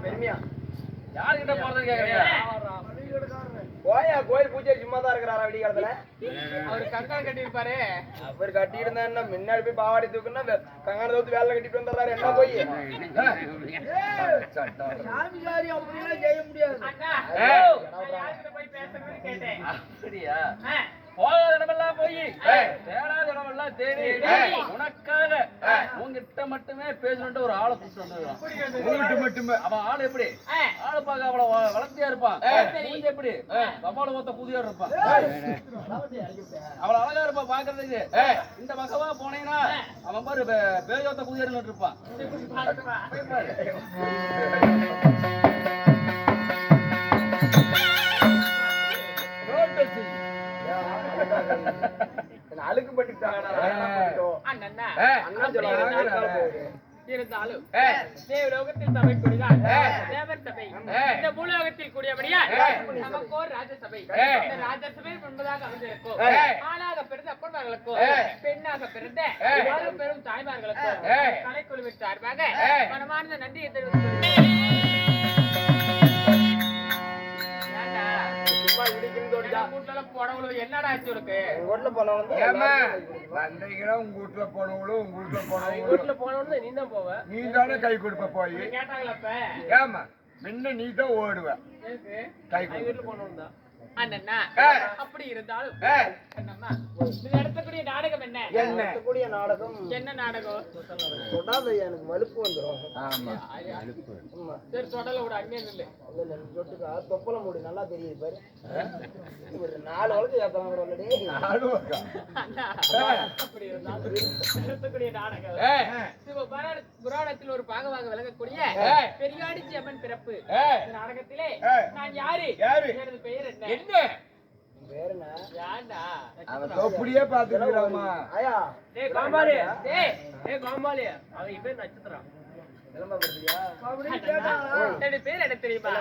பெருமையா யாருக்கிட்ட போறதுன்னு கேக்குறீங்க? போயா கோயில் பூஜை சும்மா தான் இருக்கிறாரா விடிய காலத்துல? அவரு கங்காள் கட்டி இருப்பாரு. அவர் கட்டிட்டு இருந்தா என்ன முன்னாடி போய் பாவாடி தூக்குன்னா கங்காண தூத்து வேலை கட்டிட்டு வந்துடுறாரு. என்ன போய் சாமியாரி அப்படிலாம் செய்ய முடியாது. போய் பேசுறேன்னு கேட்டேன். அப்படியா? போகாத இடமெல்லாம் போய் தேடாத இடமெல்லாம் தேடி உனக்காக உங்ககிட்ட மட்டுமே பேசணும்ட்டு ஒரு ஆளை கூப்பிட்டு வந்து மட்டுமே. அவன் ஆளு எப்படி? ஆளு பார்க்க அவ்வளவு வளர்த்தியா இருப்பான். எப்படி கபால மொத்த புதியா இருப்பான். அவ்வளவு அழகா இருப்பான் பாக்குறதுக்கு. இந்த பக்கமா போனீங்கன்னா அவன் பாரு பேஜோத்த புதியா இருப்பான். அழுக்கு பட்டுட்டாங்க இருந்தாலும் தேவலோகத்தில் சபை கூடிதான் தேவர் சபை இந்த பூலோகத்தில் கூடியபடியால் நமக்கு ஒரு ராஜசபை. இந்த ராஜசபை முன்பதாக அமைந்திருக்கும் ஆணாக பிறந்த அப்பன்மார்களுக்கும் பெண்ணாக பிறந்த பெரும் தாய்மார்களுக்கும் கலைக்குழுவின் சார்பாக மனமார்ந்த நன்றியை தெரிவித்துக் என்னடா இருக்கு வீட்டுல போனவங்களும் நீ தான் போவ. நீ தானே கை கொடுப்ப போய் கேட்டாங்களப்ப ஏமா முன்ன நீ தான் ஓடுவ கை வீட்டுல போனவங்க தான் அண்ணா. அப்படி இருந்தாலும் நடத்தக்கூடிய நாடகம் என்ன? நடத்தக்கூடிய நாடகம் என்ன நாடகம்? சொடாத எனக்கு வலுப்பு வந்துடும். சரி சொடல விட அங்கேயும் இல்லை சொட்டுக்கா தொப்பல மூடி நல்லா தெரியுது பாரு. ஒரு 4 வழக்கு ஏத்தலாம் அப்படி இருந்தாலும் நடத்தக்கூடிய நாடகம் புராணத்தில் ஒரு பாகமாக விளங்கக்கூடிய பெரியாடிச்சி அம்மன் பிறப்பு நாடகத்திலே நான் யாரு? எனது பெயர் என்ன? அப்படியே பாத்துக்கலாமா? பேர் என்ன தெரியுமா?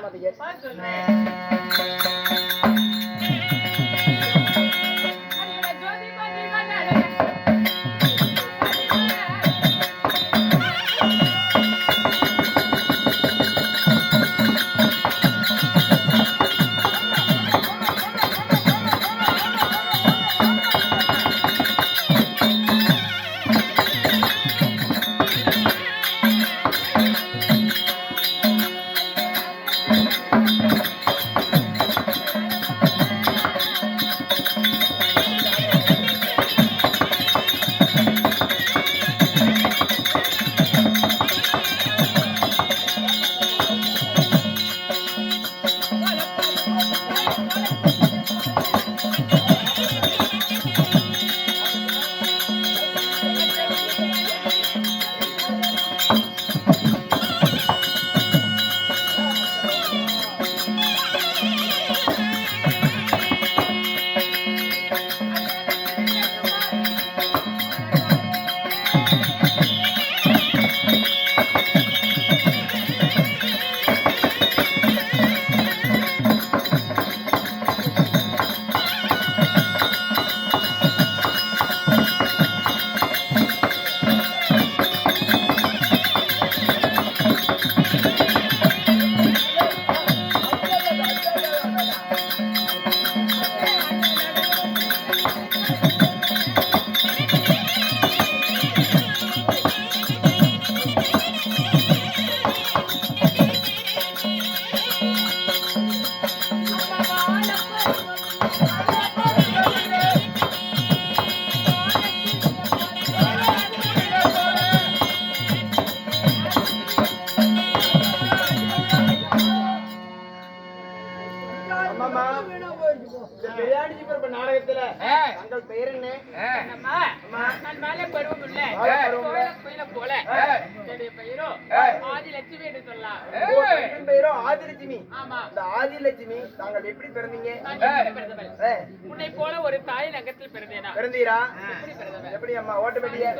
நாடகத்துல தங்கள் பெயர் என்ன? நான் மேலே பருவம் இல்லை போல என்னுடைய பெயரோ ஆதிலட்சுமி என்று சொல்லலாம். பெயரோ ஆதிலட்சுமி. ஆமா. இந்த ஆதிலட்சுமி தாங்கள் எப்படி பிறந்தீங்க? உன்னை போல ஒரு தாய் நகத்தில் பிறந்தேனா? பிறந்தீரா? எப்படி அம்மா ஓட்டமெட்டியா?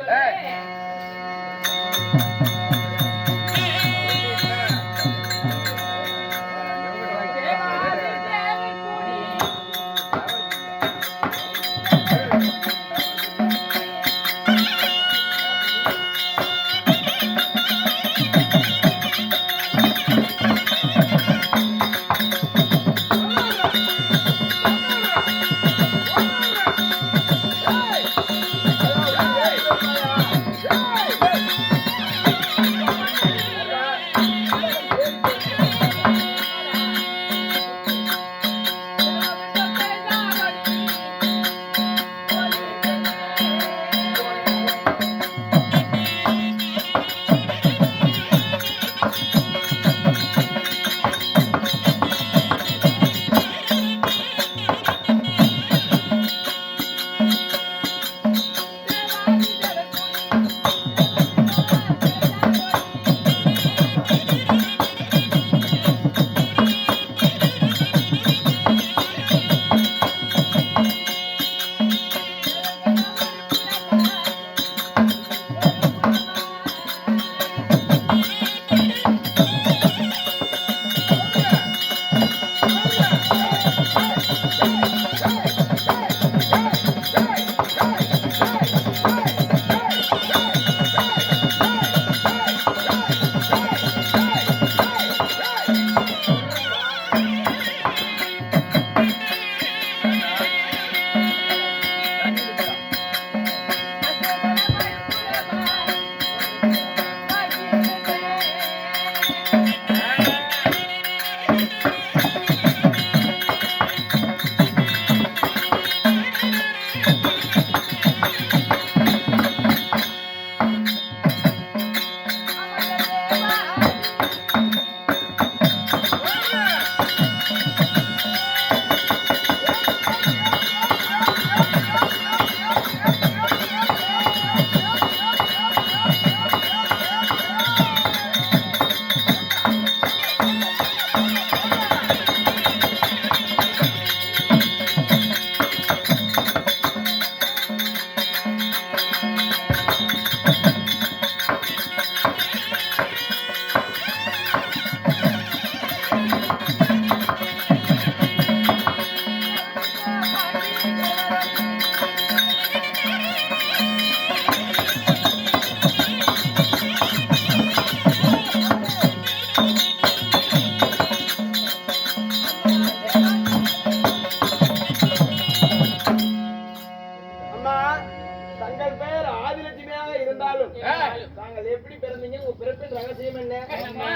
ரகசியம் என்ன? கண்ணம்மா,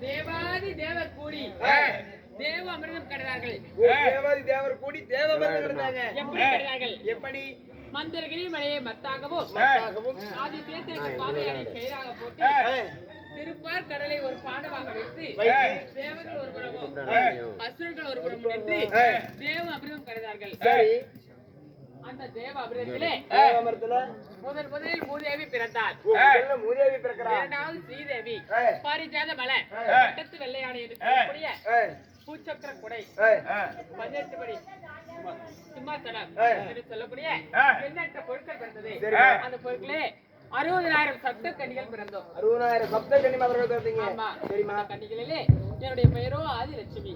தேவாதி தேவர் கூடி தேவ அமிர்தம் கடைதார்கள். தேவாதி தேவர் கூடி தேவபந்தம் இருந்தாங்க. எப்படி கடைதார்கள்? எப்படி? மந்திரகிரி மலையை மத்தாகவும் ஆதி தேசத்துக்கு பாதையை கயிறாக போட்டு திருப்பார் கடலை ஒரு பாடமாக வைத்து தேவர்கள் ஒரு புறமும் அசுரர்கள் ஒரு புறமும் நின்று தேவ அமிர்தம் கடைதார்கள். அந்த தேவ அமிர்தத்திலே முதலில் மூதேவி பிறந்தார். மூதேவி பிறக்கிறார். இரண்டாவது ஸ்ரீதேவி, பாரிஜாத மலை, பட்டத்து வெள்ளையாடை என்று சொல்லக்கூடிய பூச்சக்கர குடை, 18 படி சிம்மாசனம் என்று சொல்லக்கூடிய எண்ணற்ற பொருட்கள் பிறந்தது. அந்த பொருட்களே 60,000 சப்த கன்னிகள் பிறந்தோம். 60,000 சப்த கன்னி மலர்கள் பிறந்தீங்க. சரிமா? கன்னிகளிலே என்னுடைய பெயரோ ஆதிலட்சுமி.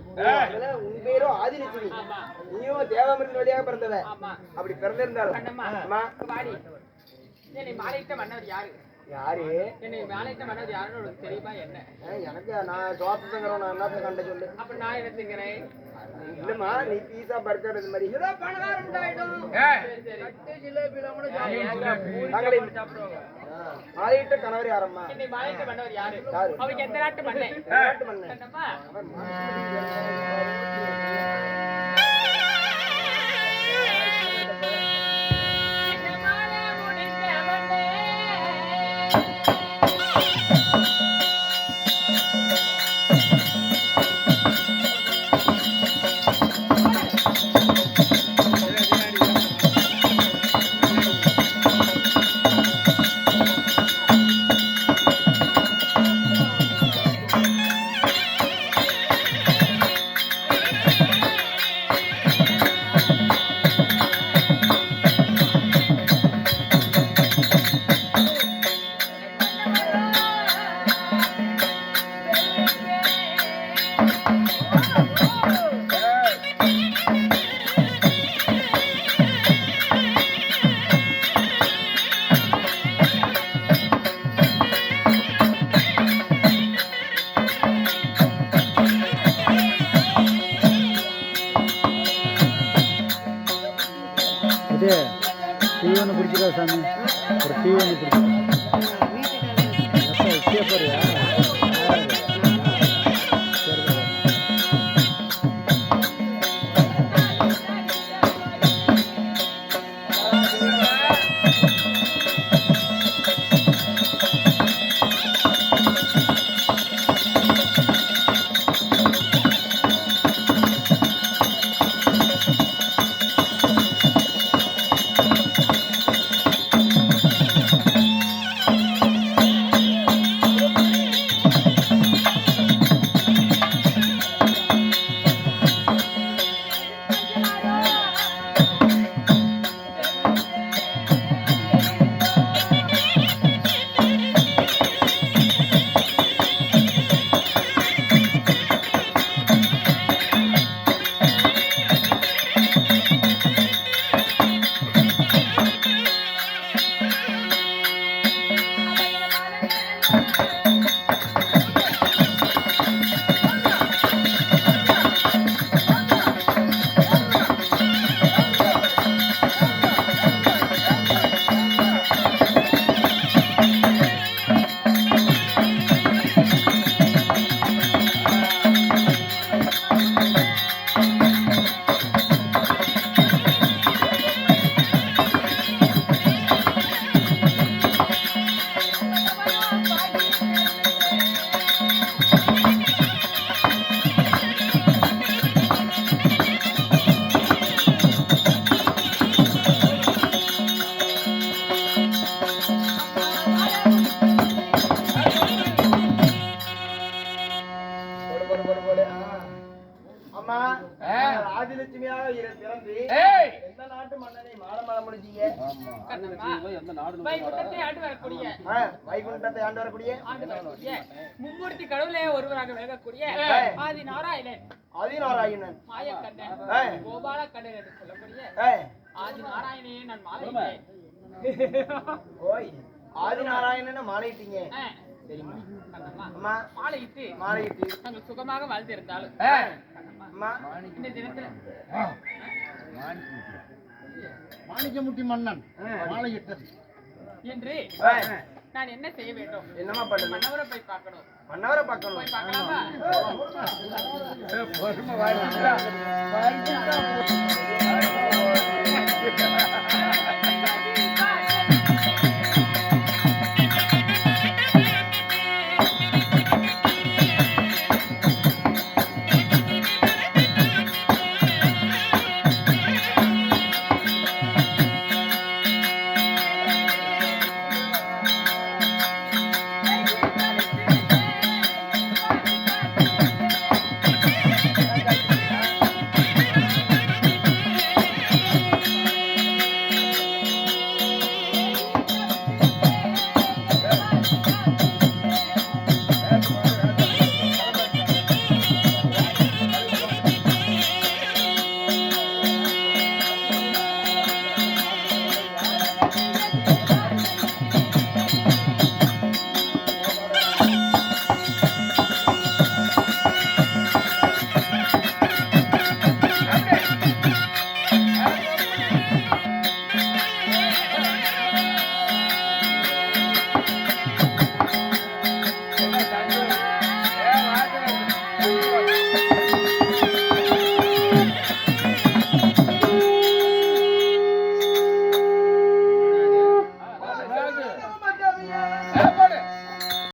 உன் பேரோ ஆதிலட்சுமி. ஆமா. நீயும் தேவாமிர்தம் வழியாக பிறந்தவ. ஆமா. அப்படி பிறந்திருந்தாலும் கண்ணம்மா, வாடி. என்னை மாலையிட்ட மன்னர் யாரு? யாரு? என்னை மாலையிட்ட மன்னர் யாருன்னு உனக்கு தெரியுமா? என்ன எனக்கு நான் தோட்டத்துங்கிறோம். நான் என்ன கண்ட சொல்லு. அப்ப நான் எடுத்துக்கிறேன். இல்லம்மா, நீ பீஸா பர்கர் இது மாதிரி மாலையிட்ட கணவர் யாரம்மா? என்னை மாலையிட்ட மன்னர் யாரு? அவங்க எந்த நாட்டு மண்ணை? நாட்டு மண்ணு. கண்ணம்மா, தீவனை பிடிச்சிடா சாமி, ஒரு தீவனை பிடிச்சிடா. ஆதிலட்சுமியாக பிறந்து எந்த நாட்டு மன்னனை மாடமாட முடிஞ்சீங்க? வைகுண்டத்தை ஆண்டு வரக்கூடிய வைகுண்டத்தை ஆண்டு வரக்கூடிய மும்மூர்த்தி கடவுளே ஒருவராக விளங்கக்கூடிய ஆதி நாராயணன், ஆதிநாராயணன், மாயக்கண்ணன், கோபால கண்ணன் என்று சொல்லக்கூடிய ஆதி நாராயணனே நான் மாலையிட்டேன். ஓய், ஆதிநாராயணனை மாலையிட்டீங்க. மாலையிட்டு நாங்கள் சுகமாக வாழ்ந்திருந்தாலும் இந்த தினத்துல மாணிக்கமுட்டி மன்னன் மாலையிட்டது என்று நான் என்ன செய்ய வேண்டும்? என்னமா பண்ணணும்? மன்னவரை போய் பார்க்கணும். மன்னவரை பார்க்கணும். போய் பார்க்கலாமா? பொறுமை வாழ்ந்துட்டா